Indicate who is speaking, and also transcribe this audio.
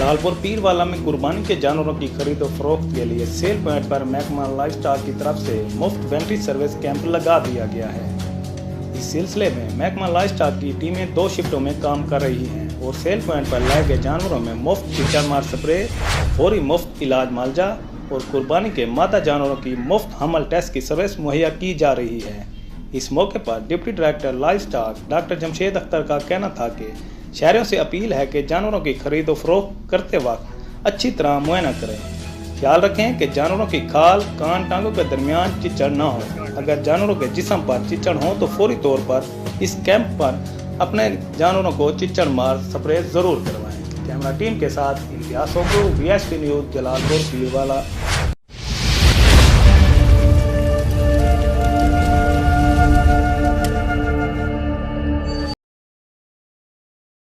Speaker 1: जलालपुर पीरवाला में कुर्बानी के जानवरों की खरीद और फरोख्त के लिए सेल पॉइंट पर महकमा लाइवस्टॉक की तरफ से मुफ्त वेटरनरी सर्विस कैंप लगा दिया गया है। इस सिलसिले में महकमा लाइवस्टॉक की टीमें 2 शिफ्टों में काम कर रही हैं और सेल पॉइंट पर लाए गए जानवरों में मुफ्त चिट्टा मार स्प्रे, फौरी मुफ्त इलाज मालजा और कुर्बानी के मादा जानवरों की मुफ्त हमल टेस्ट की सर्विस मुहैया की जा रही है। इस मौके पर deputy director livestock doctor Jamshed Akhtar का कहना था कि शहरियों से अपील है कि जानवरों की खरीद और फरोख्त करते वक्त अच्छी तरह मुआयना करें। ख्याल रखें कि जानवरों की खाल कान टांगों के दरमियान चिचड़ न हो। अगर जानवरों के जिस्म पर चिचड़ हो तो फौरी तौर पर इस कैंप पर अपने जानवरों को चिचड़ मार स्प्रे जरूर करवाएं। कैमरा टीम के साथ इम्तियाज सोपू, VSP न्यूज़, जलालपुर पीरवाला।